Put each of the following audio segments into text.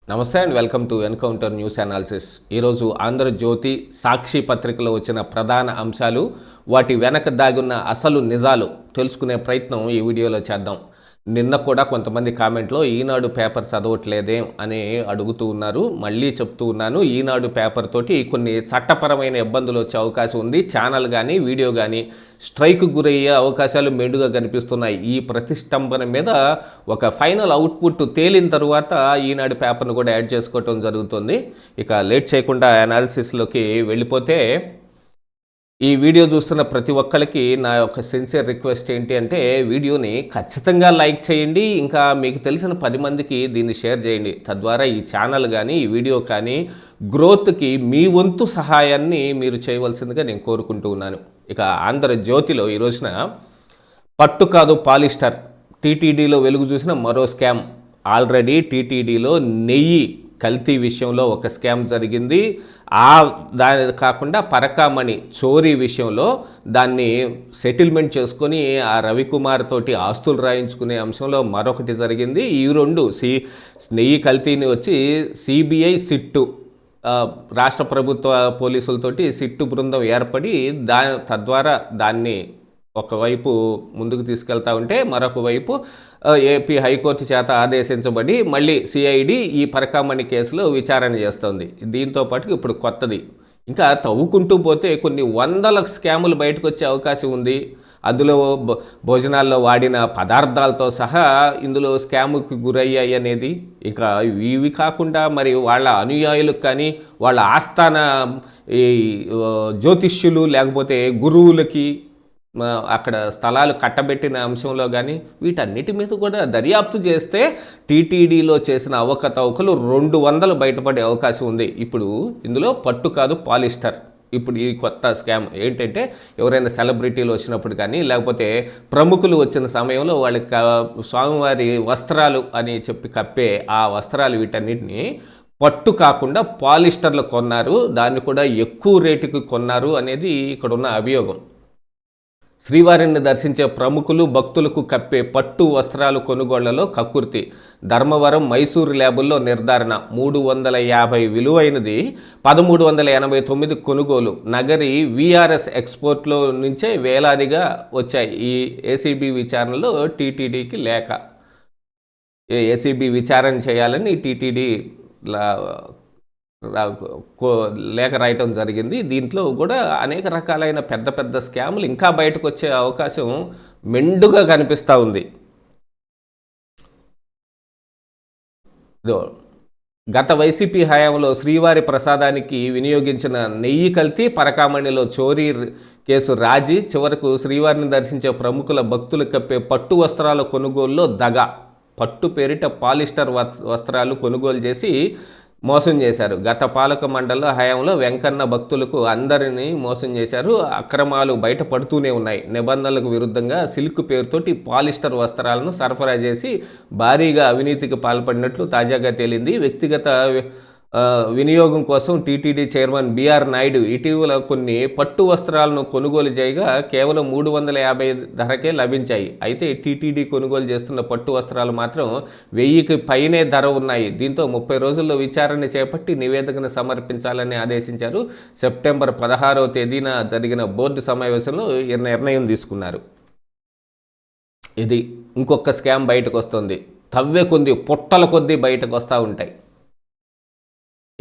నమస్తే and welcome to encounter news analysis. ఈరోజు ఆంధ్రజ్యోతి, సాక్షి పత్రికలో వచ్చిన ప్రధాన అంశాలు, వాటి వెనక దాగున్న అసలు నిజాలు తెలుసుకునే ప్రయత్నం ఈ వీడియోలో చేద్దాం. నిన్న కూడా కొంతమంది కామెంట్లో ఈనాడు పేపర్ చదవట్లేదే అని అడుగుతూ ఉన్నారు. మళ్ళీ చెప్తూ ఉన్నాను, ఈనాడు పేపర్ తోటి కొన్ని చట్టపరమైన ఇబ్బందులు వచ్చే అవకాశం ఉంది. ఛానల్ కానీ వీడియో కానీ స్ట్రైక్ గురయ్యే అవకాశాలు మెండుగా కనిపిస్తున్నాయి. ఈ ప్రతిష్టంభన మీద ఒక ఫైనల్ అవుట్పుట్ తేలిన తరువాత ఈనాడు పేపర్ను కూడా యాడ్ చేసుకోవటం జరుగుతుంది. ఇక లేట్ చేయకుండా అనాలిసిస్లోకి వెళ్ళిపోతే, ఈ వీడియో చూస్తున్న ప్రతి ఒక్కరికి నా యొక్క సిన్సియర్ రిక్వెస్ట్ ఏంటి అంటే, వీడియోని ఖచ్చితంగా లైక్ చేయండి. ఇంకా మీకు తెలిసిన 10 మందికి దీన్ని షేర్ చేయండి. తద్వారా ఈ ఛానల్ కానీ ఈ వీడియో కానీ గ్రోత్కి మీ వంతు సహాయాన్ని మీరు చేయవలసిందిగా నేను కోరుకుంటూ ఉన్నాను. ఇక ఆంధ్రజ్యోతిలో ఈ రోజున పట్టు కాదు పాలిస్టర్, టీటీడీలో వెలుగు చూసిన మరో స్కామ్. ఆల్రెడీ టీటీడీలో నెయ్యి కల్తీ విషయంలో ఒక స్కామ్ జరిగింది. దాని కాకుండా పరకామణి చోరీ విషయంలో దాన్ని సెటిల్మెంట్ చేసుకొని ఆ రవికుమార్ తోటి ఆస్తులు రాయించుకునే అంశంలో మరొకటి జరిగింది. ఈ రెండు నెయ్యి కల్తీని వచ్చి సిబిఐ సిట్టు, రాష్ట్ర ప్రభుత్వ పోలీసులతోటి సిట్టు బృందం ఏర్పడి తద్వారా దాన్ని ఒకవైపు ముందుకు తీసుకెళ్తా ఉంటే, మరొక వైపు ఏపీ హైకోర్టు చేత ఆదేశించబడి మళ్ళీ సిఐడి ఈ పరకామణి కేసులో విచారణ చేస్తుంది. దీంతో పాటు ఇప్పుడు కొత్తది ఇంకా తవ్వుకుంటూ పోతే కొన్ని వందల స్కాములు బయటకు వచ్చే అవకాశం ఉంది. అందులో భోజనాల్లో వాడిన పదార్థాలతో సహా ఇందులో స్కాముకి గురయ్యాయి అనేది. ఇక ఇవి కాకుండా మరి వాళ్ళ అనుయాయులకు కానీ, వాళ్ళ ఆస్థాన ఈ జ్యోతిష్యులు లేకపోతే గురువులకి అక్కడ స్థలాలు కట్టబెట్టిన అంశంలో కానీ వీటన్నిటి మీద కూడా దర్యాప్తు చేస్తే టీటీడీలో చేసిన అవకతవకలు 200 బయటపడే అవకాశం ఉంది. ఇప్పుడు ఇందులో పట్టు కాదు పాలిస్టర్. ఇప్పుడు ఈ కొత్త స్కామ్ ఏంటంటే, ఎవరైనా సెలబ్రిటీలు వచ్చినప్పుడు కానీ లేకపోతే ప్రముఖులు వచ్చిన సమయంలో వాళ్ళకి స్వామివారి వస్త్రాలు అని చెప్పి కప్పే ఆ వస్త్రాలు వీటన్నిటిని పట్టు కాకుండా పాలిస్టర్లు కొన్నారు. దాన్ని కూడా ఎక్కువ రేటుకి కొన్నారు అనేది ఇక్కడున్న అభియోగం. శ్రీవారిని దర్శించే ప్రముఖులు, భక్తులకు కప్పే పట్టు వస్త్రాలు కొనుగోళ్లలో కక్కుర్తి. ధర్మవరం, మైసూరు ల్యాబుల్లో నిర్ధారణ. 350 విలువైనది 1389 కొనుగోలు. నగరి విఆర్ఎస్ ఎక్స్పోర్ట్లో నుంచే వేలాదిగా వచ్చాయి. ఈ ఏసీబీ విచారణలో టీటీడీకి లేఖ. ఏసీబీ విచారణ చేయాలని టీటీడీ లేఖ రాయటం జరిగింది. దీంట్లో కూడా అనేక రకాలైన పెద్ద పెద్ద స్కాములు ఇంకా బయటకు వచ్చే అవకాశం మెండుగా కనిపిస్తూ ఉంది. గత వైసీపీ హయాంలో శ్రీవారి ప్రసాదానికి వినియోగించిన నెయ్యి కల్తీ, పరకామణిలో చోరీ కేసు రాజీ. చివరకు శ్రీవారిని దర్శించే ప్రముఖుల భక్తులు కప్పే పట్టు వస్త్రాల కొనుగోలులో దగా. పట్టు పేరిట పాలిస్టర్ వస్త్రాలు కొనుగోలు చేసి మోసం చేశారు. గత పాలక మండలి హయాంలో వెంకన్న భక్తులకు అందరినీ మోసం చేశారు. అక్రమాలు బయటపడుతూనే ఉన్నాయి. నిబంధనలకు విరుద్ధంగా సిల్క్ పేరుతోటి పాలిస్టర్ వస్త్రాలను సరఫరా చేసి భారీగా అవినీతికి పాల్పడినట్లు తాజాగా తేలింది. వ్యక్తిగత వినియోగం కోసం టీటీడీ చైర్మన్ బిఆర్ నాయుడు ఇటీవల కొన్ని పట్టు వస్త్రాలను కొనుగోలు చేయగా కేవలం 350 ధరకే లభించాయి. అయితే టీటీడీ కొనుగోలు చేస్తున్న పట్టు వస్త్రాలు మాత్రం 1000కి పైనే ధర ఉన్నాయి. దీంతో 30 రోజుల్లో విచారణ చేపట్టి నివేదికను సమర్పించాలని ఆదేశించారు. సెప్టెంబర్ 16వ తేదీన జరిగిన బోర్డు సమావేశంలో ఈ నిర్ణయం తీసుకున్నారు. ఇది ఇంకొక స్కామ్ బయటకు వస్తుంది. తవ్వే కొద్ది పుట్టల కొద్దీ బయటకు వస్తూ ఉంటాయి.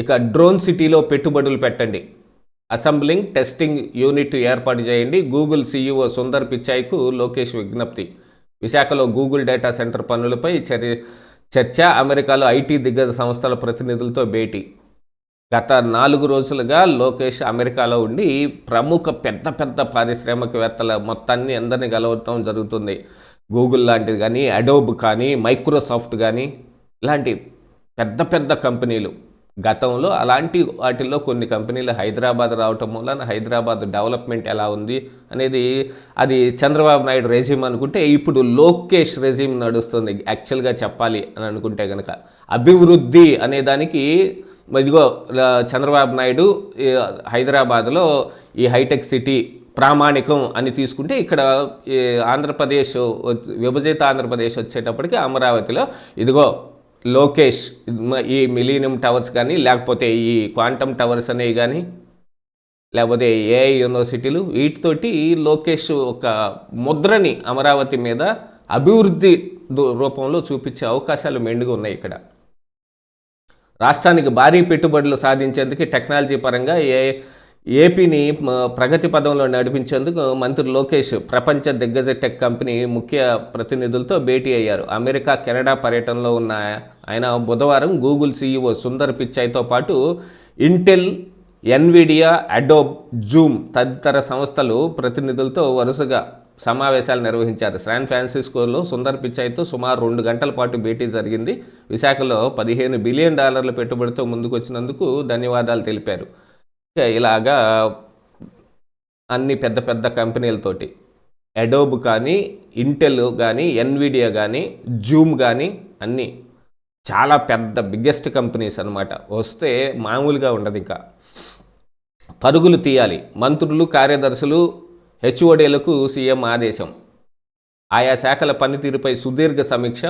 ఇక డ్రోన్ సిటీలో పెట్టుబడులు పెట్టండి. అసెంబ్లింగ్, టెస్టింగ్ యూనిట్ ఏర్పాటు చేయండి. గూగుల్ సీఈఓ సుందర్ పిచాయ్కు లోకేష్ విజ్ఞప్తి. విశాఖలో గూగుల్ డేటా సెంటర్ పనులపై చర్చ. అమెరికాలో ఐటీ దిగ్గజ సంస్థల ప్రతినిధులతో భేటీ. గత 4 రోజులుగా లోకేష్ అమెరికాలో ఉండి ప్రముఖ పెద్ద పెద్ద పారిశ్రామికవేత్తల మొత్తాన్ని అందరినీ కలవటం జరుగుతుంది. గూగుల్ లాంటిది కానీ, అడోబ్ కానీ, మైక్రోసాఫ్ట్ కానీ ఇలాంటి పెద్ద పెద్ద కంపెనీలు. గతంలో అలాంటి వాటిల్లో కొన్ని కంపెనీలు హైదరాబాద్ రావటం వలన హైదరాబాద్ డెవలప్మెంట్ ఎలా ఉంది అనేది అది చంద్రబాబు నాయుడు రెజీమ్ అనుకుంటే, ఇప్పుడు లోకేష్ రెజీమ్ నడుస్తుంది. యాక్చువల్గా చెప్పాలి అని అనుకుంటే కనుక అభివృద్ధి అనేదానికి ఇదిగో చంద్రబాబు నాయుడు హైదరాబాద్లో ఈ హైటెక్ సిటీ ప్రామాణికం అని తీసుకుంటే, ఇక్కడ ఆంధ్రప్రదేశ్ విభజిత ఆంధ్రప్రదేశ్ వచ్చేటప్పటికి అమరావతిలో ఇదిగో లోకేష్ ఈ మిలీనియం టవర్స్ కానీ లేకపోతే ఈ క్వాంటమ్ టవర్స్ అనేవి కానీ లేకపోతే ఏఐ యూనివర్సిటీలు వీటితోటి లోకేష్ ఒక ముద్రని అమరావతి మీద అభివృద్ధి రూపంలో చూపించే అవకాశాలు మెండుగా ఉన్నాయి. ఇక్కడ రాష్ట్రానికి భారీ పెట్టుబడులు సాధించేందుకు టెక్నాలజీ పరంగా ఏపీని ప్రగతి పదంలో నడిపించేందుకు మంత్రి లోకేష్ ప్రపంచ దిగ్గజ టెక్ కంపెనీ ముఖ్య ప్రతినిధులతో భేటీ అయ్యారు. అమెరికా, కెనడా పర్యటనలో ఉన్న ఆయన బుధవారం గూగుల్ సీఈఓ సుందర్ పిచాయ్తో పాటు ఇంటెల్, ఎన్విడియా, అడోబ్, జూమ్ తదితర సంస్థలు ప్రతినిధులతో వరుసగా సమావేశాలు నిర్వహించారు. శాన్ ఫ్రాన్సిస్కోలో సుందర్ పిచాయ్తో సుమారు 2 గంటల పాటు భేటీ జరిగింది. విశాఖలో $15 బిలియన్ పెట్టుబడితో ముందుకు వచ్చినందుకు ధన్యవాదాలు తెలిపారు. ఇలాగా అన్ని పెద్ద పెద్ద కంపెనీలతోటి అడోబ్ కానీ, ఇంటెల్ కానీ, ఎన్విడియా కానీ, జూమ్ కానీ అన్నీ చాలా పెద్ద బిగ్గెస్ట్ కంపెనీస్ అన్నమాట. వస్తే మామూలుగా ఉండదు. ఇంకా పరుగులు తీయాలి. మంత్రులు, కార్యదర్శులు, హెచ్ఓడీలకు సీఎం ఆదేశం. ఆయా శాఖల పనితీరుపై సుదీర్ఘ సమీక్ష,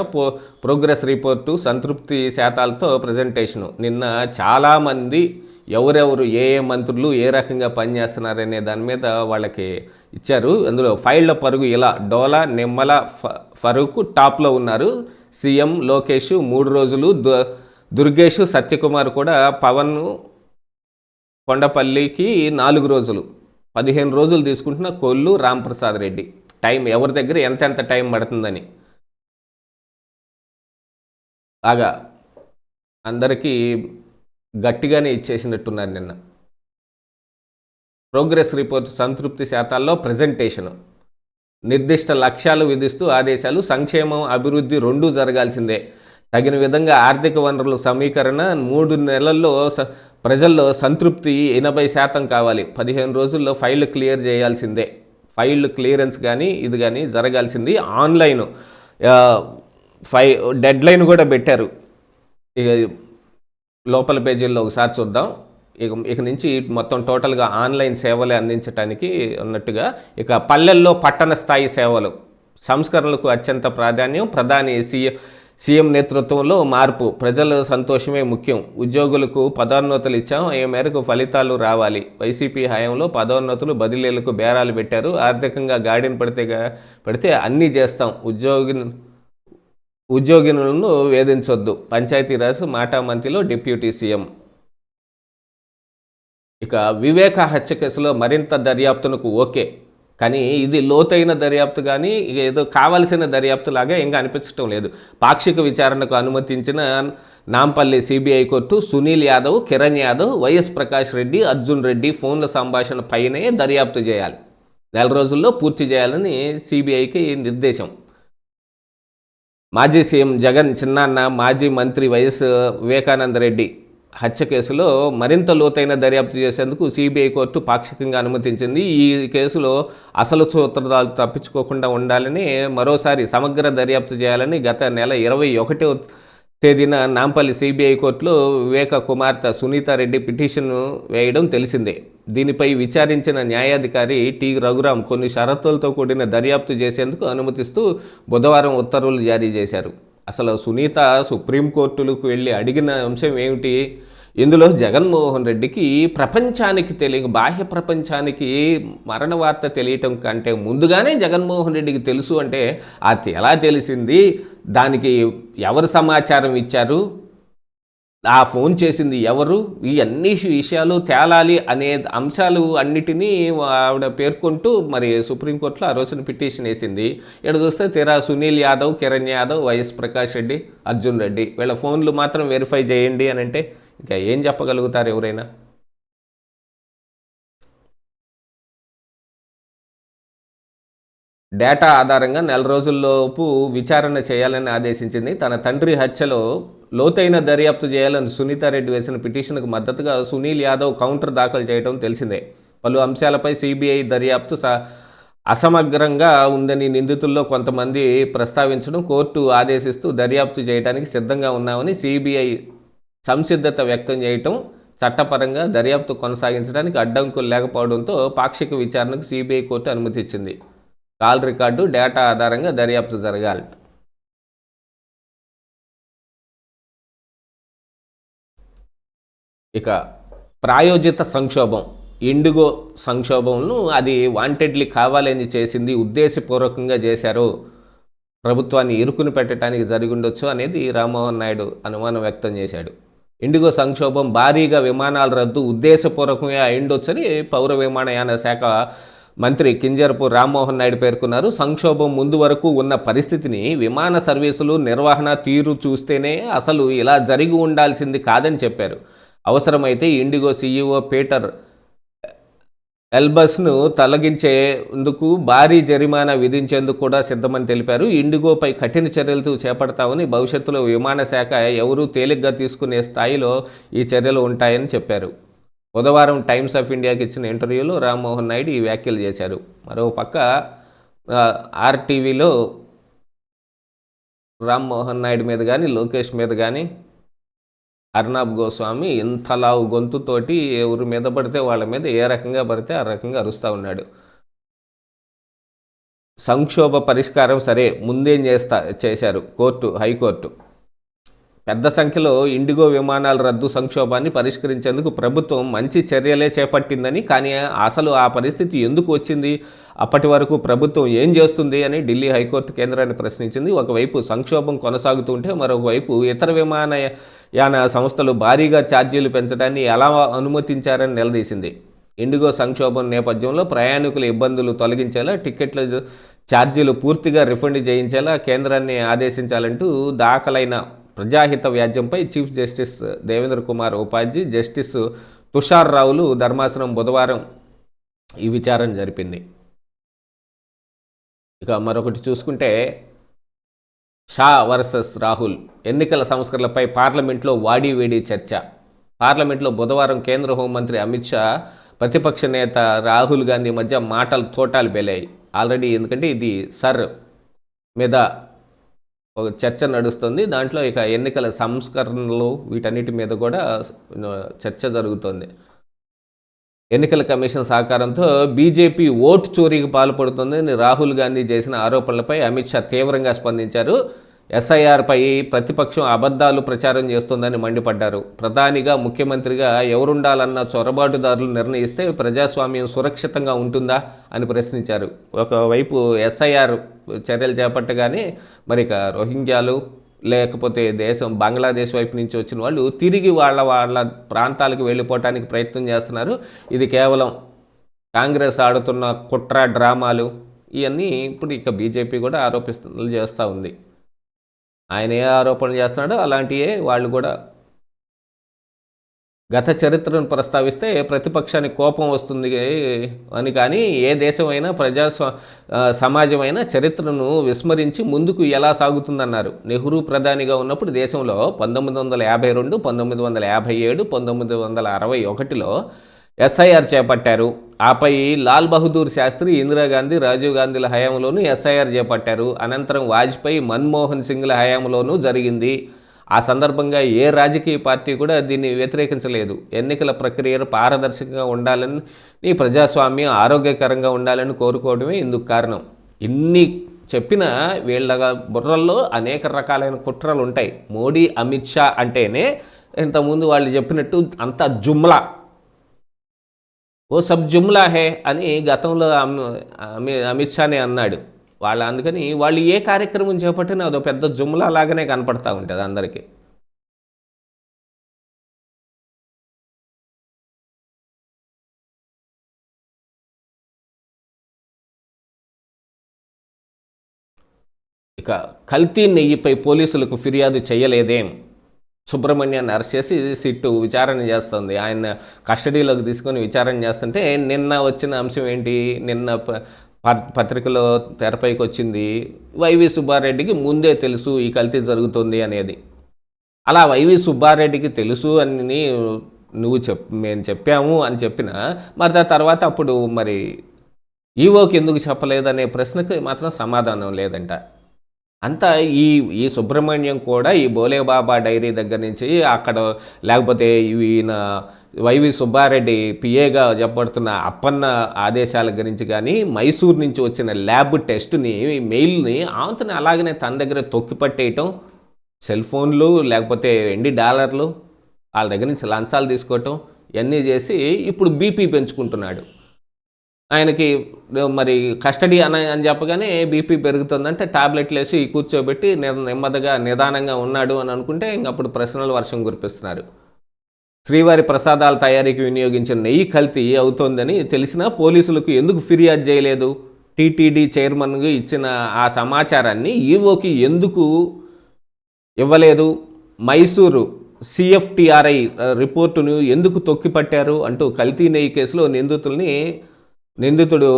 ప్రోగ్రెస్ రిపోర్టు, సంతృప్తి శాతాలతో ప్రజెంటేషను. నిన్న చాలామంది ఎవరెవరు ఏ మంత్రులు ఏ రకంగా పనిచేస్తున్నారనే దాని మీద వాళ్ళకి ఇచ్చారు. అందులో ఫైళ్ల పరుగు ఇలా డోలా, నిమ్మల, ఫరూక్ టాప్లో ఉన్నారు. సీఎం లోకేష్ 3 రోజులు, దుర్గేష్, సత్యకుమార్ కూడా, పవన్ కొండపల్లికి 4 రోజులు, 15 రోజులు తీసుకుంటున్న కొల్లు రాంప్రసాద్ రెడ్డి. టైం ఎవరి దగ్గర ఎంత టైం పడుతుందని బాగా అందరికీ గట్టిగానే ఇచ్చేసినట్టున్నారు. నిన్న ప్రోగ్రెస్ రిపోర్ట్, సంతృప్తి శాతాల్లో ప్రజెంటేషను, నిర్దిష్ట లక్ష్యాలు విధిస్తూ ఆదేశాలు. సంక్షేమం, అభివృద్ధి రెండూ జరగాల్సిందే. తగిన విధంగా ఆర్థిక వనరుల సమీకరణ. 3 నెలల్లో ప్రజల్లో సంతృప్తి 80% కావాలి. 15 రోజుల్లో ఫైళ్ళు క్లియర్ చేయాల్సిందే. ఫైళ్ళు క్లియరెన్స్ కానీ ఇది కానీ జరగాల్సింది. ఆన్లైన్ డెడ్లైన్ కూడా పెట్టారు. ఇక లోపల పేజీల్లో ఒకసారి చూద్దాం. ఇక నుంచి మొత్తం టోటల్గా ఆన్లైన్ సేవలే అందించడానికి అన్నట్టుగా. ఇక పల్లెల్లో పట్టణ స్థాయి సేవలు సంస్కరణలకు అత్యంత ప్రాధాన్యం. ప్రధాని సీఎం నేతృత్వంలో మార్పు. ప్రజల సంతోషమే ముఖ్యం. ఉద్యోగులకు పదోన్నతులు ఇచ్చాం, ఈ మేరకు ఫలితాలు రావాలి. వైసీపీ హయాంలో పదోన్నతులు, బదిలీలకు బేరాలు పెట్టారు. ఆర్థికంగా గాడిన పడితే అన్నీ చేస్తాం. ఉద్యోగులను వేధించొద్దు. పంచాయతీరాజ్ మాటామంతిలో డిప్యూటీ సీఎం. ఇక వివేక హత్య కేసులో మరింత దర్యాప్తునకు ఓకే, కానీ ఇది లోతైన దర్యాప్తు కానీ ఏదో కావలసిన దర్యాప్తు లాగా ఇంకా అనిపించడం లేదు. పాక్షిక విచారణకు అనుమతించిన Nampally CBI court Sunil Yadav, Kiran Yadav, YS Prakash Reddy, Arjun Reddy ఫోన్ల సంభాషణ పైనే దర్యాప్తు చేయాలి. 4 రోజుల్లో పూర్తి చేయాలని సిబిఐకి నిర్దేశం. మాజీ సీఎం జగన్ చిన్నాన్న, మాజీ మంత్రి వైఎస్ వివేకానంద రెడ్డి హత్య కేసులో మరింత లోతైన దర్యాప్తు చేసేందుకు సిబిఐ కోర్టు పాక్షికంగా అనుమతించింది. ఈ కేసులో అసలు సూత్రధారులు తప్పించుకోకుండా ఉండాలని, మరోసారి సమగ్ర దర్యాప్తు చేయాలని గత నెల 21వ తేదీన నాంపల్లి సిబిఐ కోర్టులో వివేక కుమార్తె సునీతారెడ్డి పిటిషన్ వేయడం తెలిసిందే. దీనిపై విచారించిన న్యాయాధికారి టి రఘురాం కొన్ని షరతులతో కూడిన దర్యాప్తు చేసేందుకు అనుమతిస్తూ బుధవారం ఉత్తర్వులు జారీ చేశారు. అసలు సునీత సుప్రీంకోర్టులకు వెళ్ళి అడిగిన అంశం ఏమిటి? ఇందులో జగన్మోహన్ రెడ్డికి ప్రపంచానికి బాహ్య ప్రపంచానికి మరణ వార్త తెలియటం కంటే ముందుగానే జగన్మోహన్ రెడ్డికి తెలుసు అంటే అది ఎలా తెలిసింది? దానికి ఎవరు సమాచారం ఇచ్చారు? ఆ ఫోన్ చేసింది ఎవరు? ఈ అన్ని విషయాలు తేలాలి అనే అంశాలు అన్నిటినీ ఆవిడ పేర్కొంటూ మరి సుప్రీంకోర్టులో ఆ రోజున పిటిషన్ వేసింది. ఇక్కడ చూస్తే తీరా సునీల్ యాదవ్, కిరణ్ యాదవ్, వైఎస్ ప్రకాష్ రెడ్డి, అర్జున్ రెడ్డి వీళ్ళ ఫోన్లు మాత్రం వెరిఫై చేయండి అని అంటే ఇంకా ఏం చెప్పగలుగుతారు ఎవరైనా? డేటా ఆధారంగా 4 రోజుల్లోపు విచారణ చేయాలని ఆదేశించింది. తన తండ్రి హత్యలో లోతైన దర్యాప్తు చేయాలని సునీతారెడ్డి వేసిన పిటిషన్కు మద్దతుగా సునీల్ యాదవ్ కౌంటర్ దాఖలు చేయడం తెలిసిందే. పలు అంశాలపై సిబిఐ దర్యాప్తు అసమగ్రంగా ఉందని నిందితుల్లో కొంతమంది ప్రస్తావించడం, కోర్టు ఆదేశిస్తూ దర్యాప్తు చేయడానికి సిద్ధంగా ఉన్నామని సిబిఐ సంసిద్ధత వ్యక్తం చేయటం, చట్టపరంగా దర్యాప్తు కొనసాగించడానికి అడ్డంకులు లేకపోవడంతో పాక్షిక విచారణకు సిబిఐ కోర్టు అనుమతిచ్చింది. కాల్ రికార్డు, డేటా ఆధారంగా దర్యాప్తు జరగాలి. ఇక ప్రాయోజిత సంక్షోభం, ఇండిగో సంక్షోభంను అది వాంటెడ్లీ కావాలని చేసింది, ఉద్దేశపూర్వకంగా చేశారు, ప్రభుత్వాన్ని ఇరుకుని పెట్టడానికి జరిగిండొచ్చు అనేది రామ్మోహన్ నాయుడు అనుమానం వ్యక్తం చేశాడు. ఇండిగో సంక్షోభం భారీగా విమానాల రద్దు ఉద్దేశపూర్వకంగా అయిండొచ్చని పౌర విమానయాన శాఖ మంత్రి కింజరపు రామ్మోహన్ నాయుడు పేర్కొన్నారు. సంక్షోభం ముందు వరకు ఉన్న పరిస్థితిని, విమాన సర్వీసులు నిర్వహణ తీరు చూస్తేనే అసలు ఇలా జరిగి ఉండాల్సింది కాదని చెప్పారు. అవసరమైతే ఇండిగో సీఈఓ పీటర్ ఎల్బస్ను తొలగించేందుకు భారీ జరిమానా విధించేందుకు కూడా సిద్ధమని తెలిపారు. ఇండిగోపై కఠిన చర్యలు చేపడతామని, భవిష్యత్తులో విమాన శాఖ ఎవరూ తేలిగ్గా తీసుకునే స్థాయిలో ఈ చర్యలు ఉంటాయని చెప్పారు. బుధవారం టైమ్స్ ఆఫ్ ఇండియాకి ఇచ్చిన ఇంటర్వ్యూలో రామ్మోహన్ నాయుడు ఈ వ్యాఖ్యలు చేశారు. మరోపక్క ఆర్టీవీలో రామ్మోహన్ నాయుడు మీద కానీ, లోకేష్ మీద కానీ అర్నాబ్ గోస్వామి ఇంతలావు గొంతుతోటి ఎవరి మీద పడితే వాళ్ళ మీద ఏ రకంగా పడితే ఆ రకంగా అరుస్తూ ఉన్నాడు. సంక్షోభ పరిష్కారం సరే, ముందేం చేశారు హైకోర్టు పెద్ద సంఖ్యలో ఇండిగో విమానాల రద్దు సంక్షోభాన్ని పరిష్కరించేందుకు ప్రభుత్వం మంచి చర్యలే చేపట్టిందని, కానీ అసలు ఆ పరిస్థితి ఎందుకు వచ్చింది, అప్పటి వరకు ప్రభుత్వం ఏం చేస్తుంది అని ఢిల్లీ హైకోర్టు కేంద్రాన్ని ప్రశ్నించింది. ఒకవైపు సంక్షోభం కొనసాగుతుంటే మరొకవైపు ఇతర విమానయాన సంస్థలు భారీగా ఛార్జీలు పెంచడాన్ని ఎలా అనుమతించారని నిలదీసింది. ఇండిగో సంక్షోభం నేపథ్యంలో ప్రయాణికుల ఇబ్బందులు తొలగించేలా, టిక్కెట్ల ఛార్జీలు పూర్తిగా రిఫండ్ చేయించేలా కేంద్రాన్ని ఆదేశించాలంటూ దాఖలైన ప్రజాహిత వ్యాజ్యంపై చీఫ్ జస్టిస్ దేవేంద్ర కుమార్ ఉపాధ్యాయ, జస్టిస్ తుషార్ రావులు ధర్మాసనం బుధవారం ఈ విచారణ జరిపింది. ఇక మరొకటి చూసుకుంటే, షా వర్సెస్ రాహుల్ ఎన్నికల సంస్కరణలపై పార్లమెంట్లో వాడీవేడి చర్చ. పార్లమెంట్లో బుధవారం కేంద్ర హోంమంత్రి అమిత్ షా, ప్రతిపక్ష నేత రాహుల్ గాంధీ మధ్య మాటలు తోటాలు పేలాయి. ఆల్రెడీ ఎందుకంటే ఇది సర్ మీద ఒక చర్చ నడుస్తుంది. దాంట్లో ఇక ఎన్నికల సంస్కరణలు వీటన్నిటి మీద కూడా చర్చ జరుగుతుంది. ఎన్నికల కమిషన్ సహకారంతో బీజేపీ ఓటు చోరీకి పాల్పడుతుందని రాహుల్ గాంధీ చేసిన ఆరోపణలపై అమిత్ షా తీవ్రంగా స్పందించారు. ఎస్ఐఆర్పై ప్రతిపక్షం అబద్ధాలు ప్రచారం చేస్తుందని మండిపడ్డారు. ప్రధానిగా, ముఖ్యమంత్రిగా ఎవరుండాలన్న చొరబాటుదారులు నిర్ణయిస్తే ప్రజాస్వామ్యం సురక్షితంగా ఉంటుందా అని ప్రశ్నించారు. ఒకవైపు ఎస్ఐఆర్ చర్యలు చేపట్టగానే మరి ఇక రోహింగ్యాలు లేకపోతే బంగ్లాదేశ్ వైపు నుంచి వచ్చిన వాళ్ళు తిరిగి వాళ్ళ ప్రాంతాలకు వెళ్ళిపోవటానికి ప్రయత్నం చేస్తున్నారు. ఇది కేవలం కాంగ్రెస్ ఆడుతున్న కుట్ర డ్రామాలు ఇవన్నీ ఇప్పుడు ఇక బీజేపీ కూడా చేస్తూ ఉంది. ఆయన ఏ ఆరోపణలు చేస్తున్నాడో అలాంటివే వాళ్ళు కూడా. గత చరిత్రను ప్రస్తావిస్తే ప్రతిపక్షానికి కోపం వస్తుంది అని, కానీ ఏ దేశమైనా సమాజమైనా చరిత్రను విస్మరించి ముందుకు ఎలా సాగుతుందన్నారు. నెహ్రూ ప్రధానిగా ఉన్నప్పుడు దేశంలో 1952, 1957, 1961లో ఎస్ఐఆర్ చేపట్టారు. ఆపై లాల్ బహదూర్ శాస్త్రి, ఇందిరాగాంధీ, రాజీవ్ గాంధీల హయాంలోనూ ఎస్ఐఆర్ చేపట్టారు. అనంతరం వాజ్పేయి, మన్మోహన్ సింగ్ల హయాంలోనూ జరిగింది. ఆ సందర్భంగా ఏ రాజకీయ పార్టీ కూడా దీన్ని వ్యతిరేకించలేదు. ఎన్నికల ప్రక్రియలు పారదర్శకంగా ఉండాలని, ప్రజాస్వామ్యం ఆరోగ్యకరంగా ఉండాలని కోరుకోవడమే ఇందుకు కారణం. ఇన్ని చెప్పిన వీళ్ళ బుర్రల్లో అనేక రకాలైన కుట్రలు ఉంటాయి. మోడీ, అమిత్ షా అంటేనే ఇంతకుముందు వాళ్ళు చెప్పినట్టు అంతా జుమ్లా, ఓ సబ్ జుమ్లా హే అని గతంలో అమిత్ షానే అన్నాడు. అందుకని వాళ్ళు ఏ కార్యక్రమం చేపట్టినా అదో పెద్ద జుమ్లా లాగానే కనపడతా ఉంటుంది అందరికీ. ఇక కల్తీ నెయ్యిపై పోలీసులకు ఫిర్యాదు చేయలేదేం? సుబ్రహ్మణ్యాన్ని అరెస్ట్ చేసి సిట్టు విచారణ చేస్తుంది. ఆయన కస్టడీలోకి తీసుకొని విచారణ చేస్తుంటే నిన్న వచ్చిన అంశం ఏంటి? నిన్న పత్రికలో తెరపైకి వచ్చింది, వైవి సుబ్బారెడ్డికి ముందే తెలుసు ఈ కల్తీ జరుగుతుంది అనేది. అలా వైవి సుబ్బారెడ్డికి తెలుసు అని మేము చెప్పాము అని చెప్పినా మరి తర్వాత అప్పుడు మరి ఈవోకి ఎందుకు చెప్పలేదనే ప్రశ్నకు మాత్రం సమాధానం లేదంట. అంతా ఈ సుబ్రహ్మణ్యం కూడా ఈ బోలేబాబా డైరీ దగ్గర నుంచి అక్కడ, లేకపోతే ఈయన వైవి సుబ్బారెడ్డి పిఏగా చెప్పబడుతున్న అప్పన్న ఆదేశాల గురించి కానీ, మైసూర్ నుంచి వచ్చిన ల్యాబ్ టెస్ట్ని, మెయిల్ని ఆమెతోనే అలాగనే తన దగ్గర తొక్కిపట్టేయటం, సెల్ ఫోన్లు లేకపోతే $20 వాళ్ళ దగ్గర నుంచి లంచాలు తీసుకోవటం ఇవన్నీ చేసి ఇప్పుడు బీపీ పెంచుకుంటున్నాడు. ఆయనకి మరి కస్టడీ అని చెప్పగానే బీపీ పెరుగుతుందంటే టాబ్లెట్లు వేసి కూర్చోబెట్టి నెమ్మదిగా నిదానంగా ఉన్నాడు అని అనుకుంటే ఇంకప్పుడు ప్రశ్నల వర్షం కురిపిస్తున్నారు. శ్రీవారి ప్రసాదాల తయారీకి వినియోగించిన నెయ్యి కల్తీ అవుతోందని తెలిసినా పోలీసులకు ఎందుకు ఫిర్యాదు చేయలేదు? టీటీడీ చైర్మన్గా ఇచ్చిన ఆ సమాచారాన్ని ఈవోకి ఎందుకు ఇవ్వలేదు? మైసూరు సిఎఫ్టిఆర్ఐ రిపోర్టును ఎందుకు తొక్కిపట్టారు అంటూ కల్తీ నెయ్యి కేసులో నిందితుడు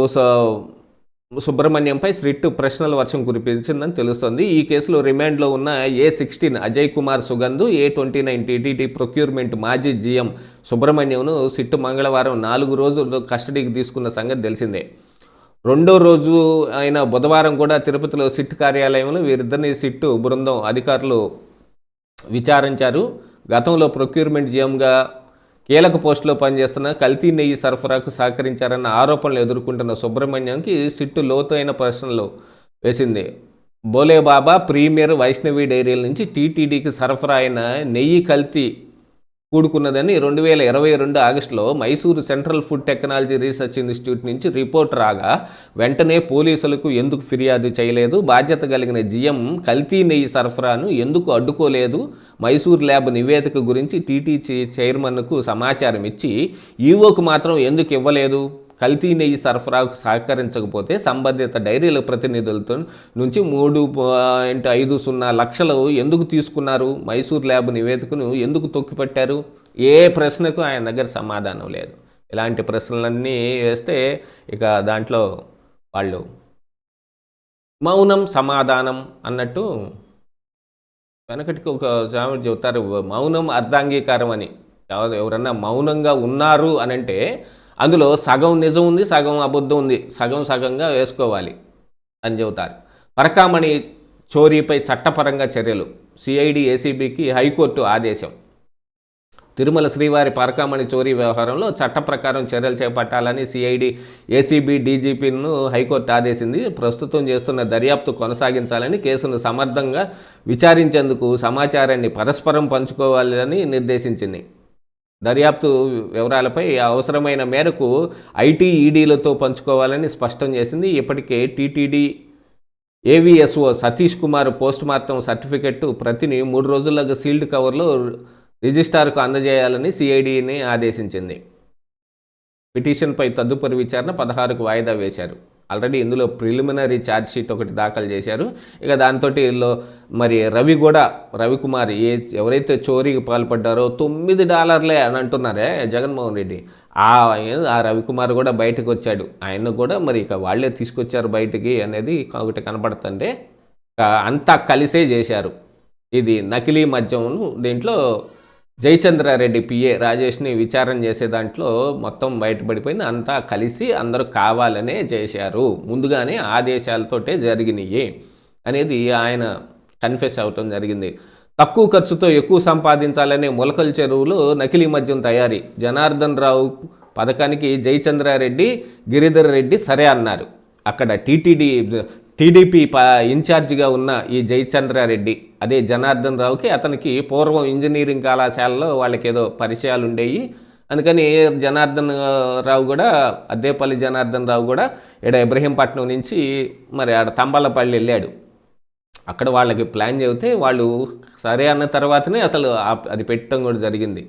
సుబ్రహ్మణ్యంపై స్ట్రిక్ట్ ప్రశ్నల వర్షం కురిపించిందని తెలుస్తోంది. ఈ కేసులో రిమాండ్లో ఉన్న A16 Ajay Kumar Sugandh, A29 TTD procurement మాజీ జీఎం సుబ్రహ్మణ్యంను సిట్టు మంగళవారం 4 రోజులు కస్టడీకి తీసుకున్న సంగతి తెలిసిందే. రెండో రోజు అయిన బుధవారం కూడా తిరుపతిలో సిట్ కార్యాలయంలో వీరిద్దరిని సిట్టు బృందం అధికారులు విచారించారు. గతంలో ప్రొక్యూర్మెంట్ జీఎంగా కీలక పోస్టులో పనిచేస్తున్న కల్తీ నెయ్యి సరఫరాకు సహకరించారన్న ఆరోపణలు ఎదుర్కొంటున్న సుబ్రహ్మణ్యంకి సిట్టు లోతైన ప్రశ్నలు వేసింది. బోలేబాబా, ప్రీమియర్, వైష్ణవి డైరీల నుంచి టీటీడీకి సరఫరా అయిన నెయ్యి కల్తీ కూడుకున్నదని 2022 ఆగస్టులో Mysuru central food technology research institute నుంచి రిపోర్ట్ రాగా వెంటనే పోలీసులకు ఎందుకు ఫిర్యాదు చేయలేదు? బాధ్యత కలిగిన జీఎం కల్తీ నెయ్యి సరఫరాను ఎందుకు అడ్డుకోలేదు? మైసూర్ ల్యాబ్ నివేదిక గురించి టీటీడీ చైర్మన్కు సమాచారం ఇచ్చి ఈవోకు మాత్రం ఎందుకు ఇవ్వలేదు? కల్తీ నెయ్యి సరఫరాకు సహకరించకపోతే సంబంధిత డైరీల ప్రతినిధులతో నుంచి 3.50 లక్షలు ఎందుకు తీసుకున్నారు? మైసూర్ ల్యాబ్ నివేదికను ఎందుకు తొక్కిపట్టారు? ఏ ప్రశ్నకు ఆయన దగ్గర సమాధానం లేదు. ఇలాంటి ప్రశ్నలన్నీ వేస్తే ఇక దాంట్లో వాళ్ళు మౌనం సమాధానం అన్నట్టు వెనకటికి ఒక సామెత చెబుతారు, మౌనం అర్ధాంగీకారం అని. ఎవరన్నా మౌనంగా ఉన్నారు అని అంటే అందులో సగం నిజం ఉంది, సగం అబద్ధం ఉంది, సగంగా వేసుకోవాలి అని చెబుతారు. పరకామణి చోరీపై చట్టపరంగా చర్యలు, సిఐడి ఏసీబీకి హైకోర్టు ఆదేశం. తిరుమల శ్రీవారి పరకామణి చోరీ వ్యవహారంలో చట్ట ప్రకారం చర్యలు చేపట్టాలని సిఐడి ఏసీబీ డీజీపీను హైకోర్టు ఆదేశింది. ప్రస్తుతం చేస్తున్న దర్యాప్తు కొనసాగించాలని, కేసును సమర్థంగా విచారించేందుకు సమాచారాన్ని పరస్పరం పంచుకోవాలని నిర్దేశించింది. దర్యాప్తు వివరాలపై అవసరమైన మేరకు ఐటీ ఈడీలతో పంచుకోవాలని స్పష్టం చేసింది. ఇప్పటికే TTD AVSO Satish Kumar postmortem certificate ప్రతిని 3 రోజుల్లోగా సీల్డ్ కవర్లో రిజిస్ట్రార్కు అందజేయాలని సిఐడిని ఆదేశించింది. పిటిషన్పై తదుపరి విచారణ 16కు వాయిదా వేశారు. ఆల్రెడీ ఇందులో ప్రిలిమినరీ ఛార్జ్ షీట్ ఒకటి దాఖలు చేశారు. ఇక దాంతో మరి రవికుమార్ ఎవరైతే చోరీకి పాల్పడ్డారో $9 అని అంటున్నారే జగన్మోహన్ రెడ్డి, ఆ రవికుమార్ కూడా బయటకు వచ్చాడు. ఆయన కూడా మరి ఇక వాళ్ళే తీసుకొచ్చారు బయటికి అనేది ఒకటి కనపడుతుంటే అంతా కలిసే చేశారు. ఇది నకిలీ మద్యం. దీంట్లో జయచంద్రారెడ్డి పిఏ రాజేష్ని విచారణ చేసే దాంట్లో మొత్తం బయటపడిపోయింది. అంతా కలిసి అందరూ కావాలనే చేశారు, ముందుగానే ఆదేశాలతోటే జరిగినాయి అనేది ఆయన కన్ఫెస్ అవటం జరిగింది. తక్కువ ఖర్చుతో ఎక్కువ సంపాదించాలనే మొలకల చెరువులో నకిలీ మద్యం తయారీ, జనార్దన్ రావు పథకానికి జయచంద్రారెడ్డి, గిరిధర్ రెడ్డి సరే అన్నారు. అక్కడ టీడీపీ ఇన్ఛార్జిగా ఉన్న ఈ జయచంద్రారెడ్డి, అదే జనార్దన్ రావుకి అతనికి పూర్వం ఇంజనీరింగ్ కళాశాలలో వాళ్ళకి ఏదో పరిచయాలు ఉండేవి. అందుకని అద్దేపల్లి జనార్దన్ రావు కూడా ఇక్కడ ఇబ్రహీంపట్నం నుంచి మరి ఆడ తంబాలపల్లి వెళ్ళాడు. అక్కడ వాళ్ళకి ప్లాన్ చెబితే వాళ్ళు సరే అన్న తర్వాతనే అసలు అది పెట్టడం కూడా జరిగింది.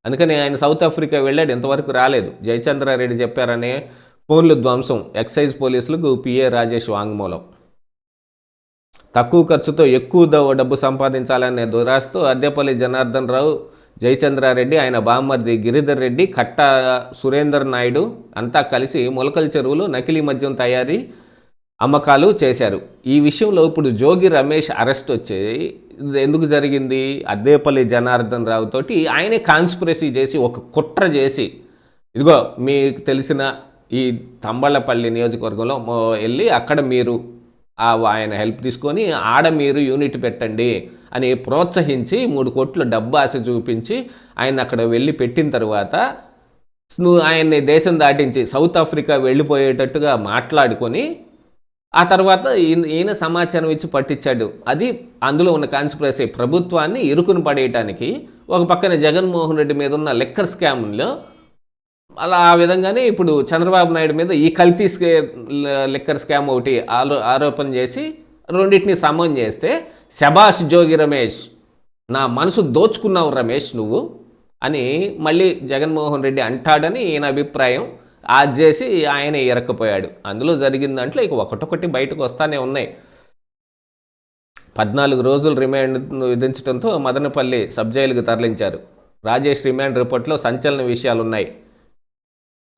అందుకని ఆయన సౌత్ ఆఫ్రికా వెళ్ళాడు, ఇంతవరకు రాలేదు. జయచంద్రారెడ్డి చెప్పారనే ఫోన్లు ధ్వంసం, ఎక్సైజ్ పోలీసులకు పిఏ రాజేష్ వాంగ్మూలం. తక్కువ ఖర్చుతో ఎక్కువ డబ్బు సంపాదించాలనే దురాశతో అద్దేపల్లి జనార్దన్ రావు, జయచంద్రారెడ్డి, ఆయన బామ్మర్ది గిరిధర్ రెడ్డి, కట్ట సురేందర్ నాయుడు అంతా కలిసి మొలకల చెరువులో నకిలీ మద్యం తయారీ అమ్మకాలు చేశారు. ఈ విషయంలో ఇప్పుడు జోగి రమేష్ అరెస్ట్ వచ్చి ఎందుకు జరిగింది? అద్దేపల్లి జనార్దన్ రావు తోటి ఆయనే కాన్స్పిరసీ చేసి ఒక కుట్ర చేసి, ఇదిగో మీకు తెలిసిన ఈ తంబళ్ళపల్లి నియోజకవర్గంలో వెళ్ళి అక్కడ మీరు ఆయన హెల్ప్ తీసుకొని ఆడ మీరు యూనిట్ పెట్టండి అని ప్రోత్సహించి 3 కోట్ల డబ్బు ఆశ చూపించి ఆయన అక్కడ వెళ్ళి పెట్టిన తర్వాత ఆయన్ని దేశం దాటించి సౌత్ ఆఫ్రికా వెళ్ళిపోయేటట్టుగా మాట్లాడుకొని ఆ తర్వాత ఈయన సమాచారం ఇచ్చి పట్టించాడు. అది అందులో ఉన్న కాన్స్పిరసీ. ప్రభుత్వాన్ని ఇరుకుని పడేయటానికి ఒక పక్కన జగన్మోహన్ రెడ్డి మీద ఉన్న లిక్కర్ స్కామ్లో అలా ఆ విధంగానే ఇప్పుడు చంద్రబాబు నాయుడు మీద ఈ కల్తీ లిక్కర్ స్కామ్ ఒకటి ఆరోపణ చేసి రెండింటిని సమం చేస్తే శభాష్ జోగి రమేష్, నా మనసు దోచుకున్నావు రమేష్ నువ్వు అని మళ్ళీ జగన్మోహన్ రెడ్డి అంటాడని ఈయన అభిప్రాయం. అది చేసి ఆయన ఇరక్కపోయాడు. అందులో జరిగిన దాంట్లో ఇక ఒకటొకటి బయటకు వస్తానే ఉన్నాయి. 14 రోజులు రిమాండ్ విధించడంతో మదనపల్లి సబ్ జైలుకు తరలించారు. రాజేష్ రిమాండ్ రిపోర్ట్లో సంచలన విషయాలున్నాయి.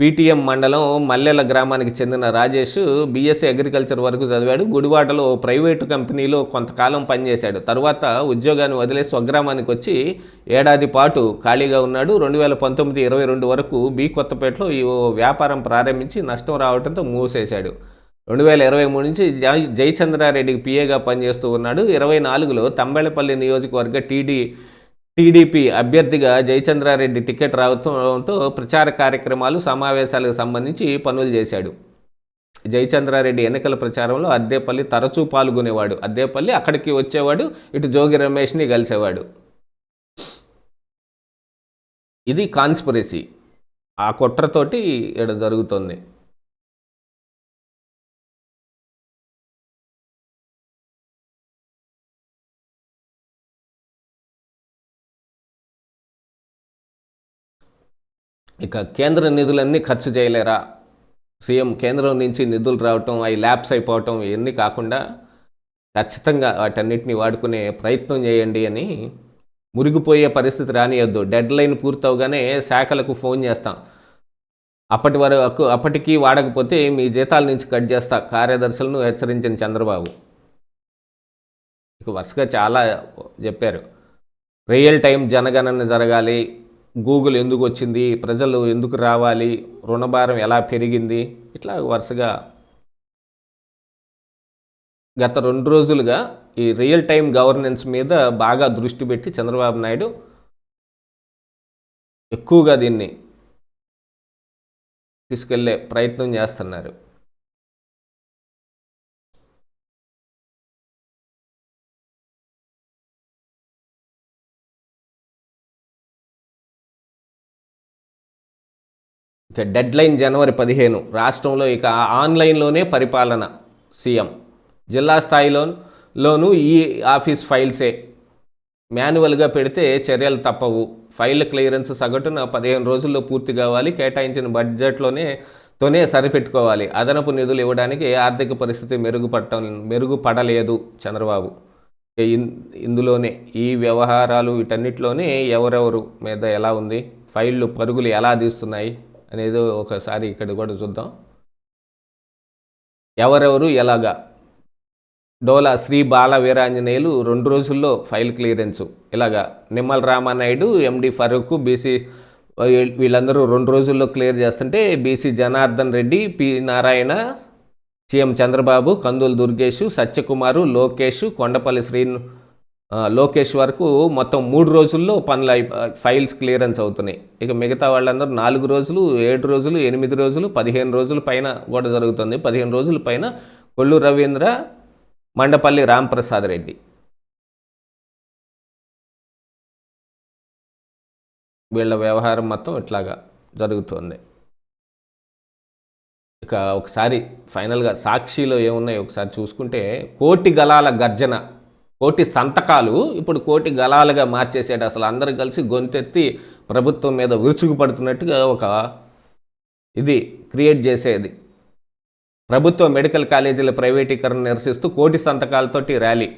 పీటీఎం మండలం మల్లెల గ్రామానికి చెందిన రాజేష్ బీఎస్సీ అగ్రికల్చర్ వరకు చదివాడు. గుడివాడలో ప్రైవేటు కంపెనీలో కొంతకాలం పనిచేశాడు. తర్వాత ఉద్యోగాన్ని వదిలేసి స్వగ్రామానికి వచ్చి ఏడాది పాటు ఖాళీగా ఉన్నాడు. 2019-22 వరకు బి కొత్తపేటలో ఈ వ్యాపారం ప్రారంభించి నష్టం రావడంతో మూసేశాడు. 2023 నుంచి జయచంద్రారెడ్డికి పిఏగా పనిచేస్తూ ఉన్నాడు. 24లో తంబెళపల్లి నియోజకవర్గ టీడీపీ అభ్యర్థిగా జయచంద్రారెడ్డి టికెట్ రావడంతో ప్రచార కార్యక్రమాలు, సమావేశాలకు సంబంధించి పనులు చేశాడు. జయచంద్రారెడ్డి ఎన్నికల ప్రచారంలో అద్దేపల్లి తరచూ పాల్గొనేవాడు. అద్దేపల్లి అక్కడికి వచ్చేవాడు, ఇటు జోగి రమేష్ని కలిసేవాడు. ఇది కాన్స్పిరసీ, ఆ కుట్రతోటి ఇక్కడ జరుగుతుంది. ఇక కేంద్ర నిధులన్నీ ఖర్చు చేయలేరా? సీఎం కేంద్రం నుంచి నిధులు రావటం, అవి ల్యాప్స్ అయిపోవటం ఇవన్నీ కాకుండా ఖచ్చితంగా వాటన్నిటిని వాడుకునే ప్రయత్నం చేయండి అని, మురిగిపోయే పరిస్థితి రానియొద్దు. డెడ్ లైన్ పూర్తవగానే శాఖలకు ఫోన్ చేస్తాం, అప్పటికీ వాడకపోతే మీ జీతాల నుంచి కట్ చేస్తా కార్యదర్శులను హెచ్చరించిన చంద్రబాబు. ఇక వరుసగా చాలా చెప్పారు. రియల్ టైం జనగణన జరగాలి, గూగుల్ ఎందుకు వచ్చింది, ప్రజలు ఎందుకు రావాలి, రుణభారం ఎలా పెరిగింది, ఇట్లా వరుసగా గత 2 రోజులుగా ఈ రియల్ టైం గవర్నెన్స్ మీద బాగా దృష్టి పెట్టి చంద్రబాబు నాయుడు ఎక్కువగా దీన్ని తీసుకెళ్లే ప్రయత్నం చేస్తున్నారు. ఇక డెడ్ లైన్ జనవరి 15. రాష్ట్రంలో ఇక ఆన్లైన్లోనే పరిపాలన. సీఎం జిల్లా స్థాయిలోనూ ఈ ఆఫీస్ ఫైల్సే మాన్యువల్గా పెడితే చర్యలు తప్పవు. ఫైల్ క్లియరెన్స్ సగటున 15 రోజుల్లో పూర్తి కావాలి. కేటాయించిన బడ్జెట్తోనే సరిపెట్టుకోవాలి. అదనపు నిధులు ఇవ్వడానికి ఆర్థిక పరిస్థితి మెరుగుపడలేదు చంద్రబాబు. ఇందులోనే ఈ వ్యవహారాలు వీటన్నిటిలోనే ఎవరెవరు మీద ఎలా ఉంది, ఫైళ్ళు పరుగులు ఎలా తీస్తున్నాయి అనేది ఒకసారి ఇక్కడ కూడా చూద్దాం. ఎవరెవరు ఎలాగా? డోలా శ్రీ బాల వీరాంజనేయులు 2 రోజుల్లో ఫైల్ క్లియరెన్సు. ఇలాగా నిమ్మల రామానాయుడు, ఎండి ఫరూక్, బీసీ వీళ్ళందరూ 2 రోజుల్లో క్లియర్ చేస్తుంటే BC Janardhan Reddy, P Narayana, CM Chandrababu, Kandula Durgesh, Satyakumar, Lokesh, Kondapalli Lokesh వరకు మొత్తం 3 రోజుల్లో ఫైల్స్ క్లియరెన్స్ అవుతున్నాయి. ఇక మిగతా వాళ్ళందరూ 4 రోజులు, 7 రోజులు, 8 రోజులు, 15 రోజుల పైన కూడా జరుగుతుంది. 15 రోజుల పైన కొల్లు రవీంద్ర, మండపల్లి రాంప్రసాద్ రెడ్డి. వీళ్ళ వ్యవహారం మొత్తం ఇట్లాగా జరుగుతుంది. ఇక ఒకసారి ఫైనల్గా సాక్షిలో ఏమున్నాయి ఒకసారి చూసుకుంటే, కోటి గళాల గర్జన, కోటి సంతకాలు ఇప్పుడు కోటి గళాలుగా మార్చేసాడు. అసలు అందరూ కలిసి గొంతెత్తి ప్రభుత్వం మీద విరుచుకుపడుతున్నట్టుగా ఒక ఇది క్రియేట్ చేసేది. ప్రభుత్వ మెడికల్ కాలేజీల ప్రైవేటీకరణ నిరసిస్తూ కోటి సంతకాలతోటి ర్యాలీ.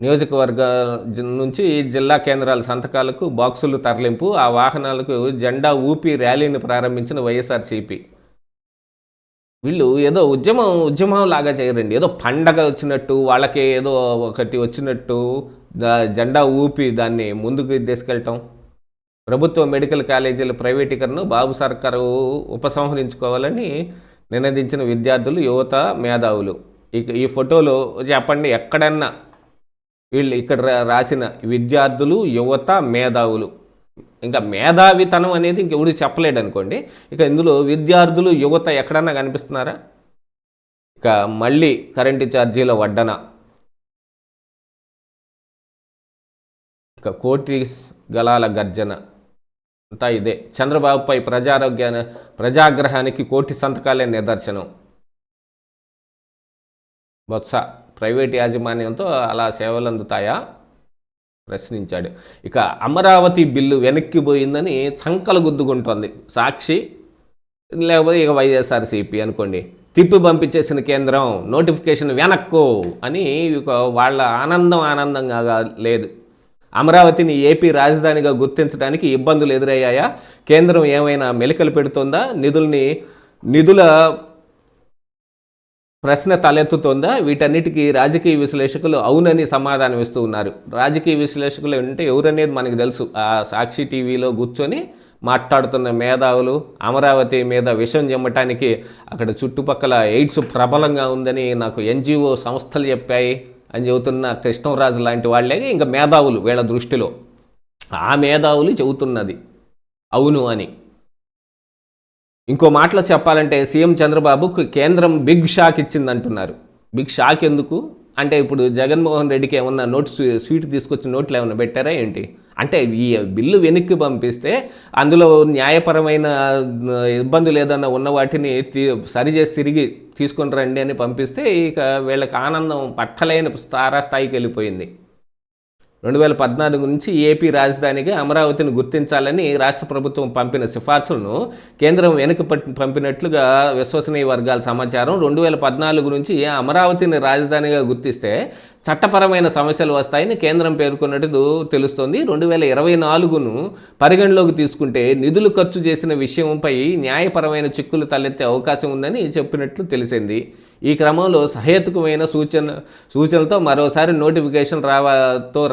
నియోజకవర్గ నుంచి జిల్లా కేంద్రాల సంతకాలకు బాక్సులు తరలింపు, ఆ వాహనాలకు జెండా ఊపి ర్యాలీని ప్రారంభించిన వైఎస్ఆర్సీపీ. వీళ్ళు ఏదో ఉద్యమం లాగా చేయరండి. ఏదో పండగ వచ్చినట్టు, వాళ్ళకి ఏదో ఒకటి వచ్చినట్టు జెండా ఊపి దాన్ని ముందుకు తీసుకెళ్ళటం. ప్రభుత్వ మెడికల్ కాలేజీల ప్రైవేటీకరణను బాబు సర్కారు ఉపసంహరించుకోవాలని నినదించిన విద్యార్థులు, యువత, మేధావులు. ఈ ఫోటోలో చెప్పండి ఎక్కడన్నా వీళ్ళు ఇక్కడ రాసిన విద్యార్థులు, యువత, మేధావులు. ఇంకా మేధావితనం అనేది ఇంకెవడు చెప్పలేడు అనుకోండి. ఇక ఇందులో విద్యార్థులు, యువత ఎక్కడన్నా కనిపిస్తున్నారా? ఇక మళ్ళీ కరెంటు ఛార్జీల వడ్డన. ఇక కోటి గలాల గర్జన అంతా ఇదే. చంద్రబాబుపై ప్రజాగ్రహానికి కోటి సంతకాలే నిదర్శనం. బొత్స ప్రైవేట్ యాజమాన్యంతో అలా సేవలు అందుతాయా ప్రశ్నించాడు. ఇక అమరావతి బిల్లు వెనక్కిపోయిందని చంకలు గుద్దుకుంటోంది సాక్షి, లేకపోతే ఇక వైఎస్ఆర్సీపీ అనుకోండి. తిప్పి పంపించేసిన కేంద్రం, నోటిఫికేషన్ వెనక్కు అని ఇక వాళ్ళ ఆనందంగా లేదు. అమరావతిని ఏపీ రాజధానిగా గుర్తించడానికి ఇబ్బందులు ఎదురయ్యాయా? కేంద్రం ఏమైనా మెలికలు పెడుతోందా? నిధుల ప్రశ్న తలెత్తుతోందా? వీటన్నిటికీ రాజకీయ విశ్లేషకులు అవునని సమాధానం ఇస్తూ ఉన్నారు. రాజకీయ విశ్లేషకులు అంటే ఎవరనేది మనకు తెలుసు. ఆ సాక్షి టీవీలో కూర్చొని మాట్లాడుతున్న మేధావులు అమరావతి మీద విషం జమ్మటానికి అక్కడ చుట్టుపక్కల ఎయిడ్స్ ప్రబలంగా ఉందని నాకు ఎన్జిఓ సంస్థలు చెప్పాయి అని చెబుతున్న కృష్ణరాజు లాంటి వాళ్ళే ఇంకా మేధావులు వీళ్ళ దృష్టిలో. ఆ మేధావులు చెబుతున్నది అవును అని. ఇంకో మాటలో చెప్పాలంటే సీఎం చంద్రబాబుకు కేంద్రం బిగ్ షాక్ ఇచ్చిందంటున్నారు. బిగ్ షాక్ ఎందుకు అంటే ఇప్పుడు జగన్మోహన్ రెడ్డికి ఏమన్నా స్వీట్ తీసుకొచ్చి నోట్లు ఏమన్నా పెట్టారా ఏంటి? అంటే ఈ బిల్లు వెనక్కి పంపిస్తే అందులో న్యాయపరమైన ఇబ్బందులు ఏదన్నా ఉన్న వాటిని సరిచేసి తిరిగి తీసుకొని రండి అని పంపిస్తే ఇక వీళ్ళకి ఆనందం పట్టలేని తారాస్థాయికి వెళ్ళిపోయింది. 2014 నుంచి ఏపీ రాజధానిగా అమరావతిని గుర్తించాలని రాష్ట్ర ప్రభుత్వం పంపిన సిఫార్సులను కేంద్రం వెనక్కి పంపినట్లుగా విశ్వసనీయ వర్గాల సమాచారం. 2014 నుంచి అమరావతిని రాజధానిగా గుర్తిస్తే చట్టపరమైన సమస్యలు వస్తాయని కేంద్రం పేర్కొన్నట్టు తెలుస్తోంది. 2024ను పరిగణలోకి తీసుకుంటే నిధులు ఖర్చు చేసిన విషయంపై న్యాయపరమైన చిక్కులు తలెత్తే అవకాశం ఉందని చెప్పినట్లు తెలిసింది. ఈ క్రమంలో సహేతుకమైన సూచనలతో మరోసారి నోటిఫికేషన్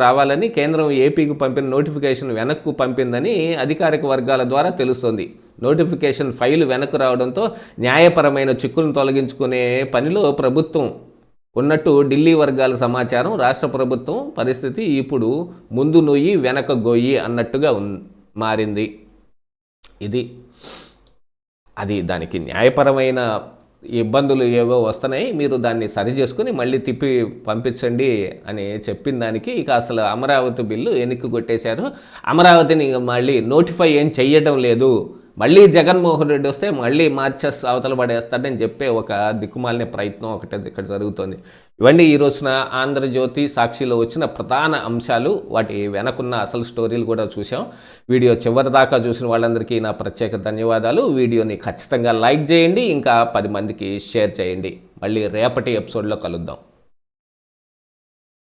రావాలని కేంద్రం ఏపీకి పంపిన నోటిఫికేషన్ వెనక్కు పంపిందని అధికారిక వర్గాల ద్వారా తెలుస్తోంది. నోటిఫికేషన్ ఫైలు వెనక్కు రావడంతో న్యాయపరమైన చిక్కులను తొలగించుకునే పనిలో ప్రభుత్వం ఉన్నట్టు ఢిల్లీ వర్గాల సమాచారం. రాష్ట్ర ప్రభుత్వం పరిస్థితి ఇప్పుడు ముందు నొయ్యి వెనక గొయ్యి అన్నట్టుగా మారింది. అది దానికి న్యాయపరమైన ఇబ్బందులు ఏవో వస్తున్నాయి, మీరు దాన్ని సరి చేసుకుని మళ్ళీ తిప్పి పంపించండి అని చెప్పిన దానికి ఇక అసలు అమరావతి బిల్లు వెనక్కి కొట్టేశారు. అమరావతిని మళ్ళీ నోటిఫై ఏం చెయ్యడం లేదు. మళ్ళీ జగన్మోహన్ రెడ్డి వస్తే మళ్ళీ మార్చెస్ అవతల పడేస్తాడని చెప్పే ఒక దిక్కుమాలిన ప్రయత్నం ఒకటే ఇక్కడ జరుగుతుంది. ఇవన్నీ ఈ రోజున ఆంధ్రజ్యోతి సాక్షిలో వచ్చిన ప్రధాన అంశాలు, వాటి వెనకున్న అసలు స్టోరీలు కూడా చూసాం. వీడియో చివరి దాకా చూసిన వాళ్ళందరికీ నా ప్రత్యేక ధన్యవాదాలు. వీడియోని ఖచ్చితంగా లైక్ చేయండి, ఇంకా 10 మందికి షేర్ చేయండి. మళ్ళీ రేపటి ఎపిసోడ్లో కలుద్దాం.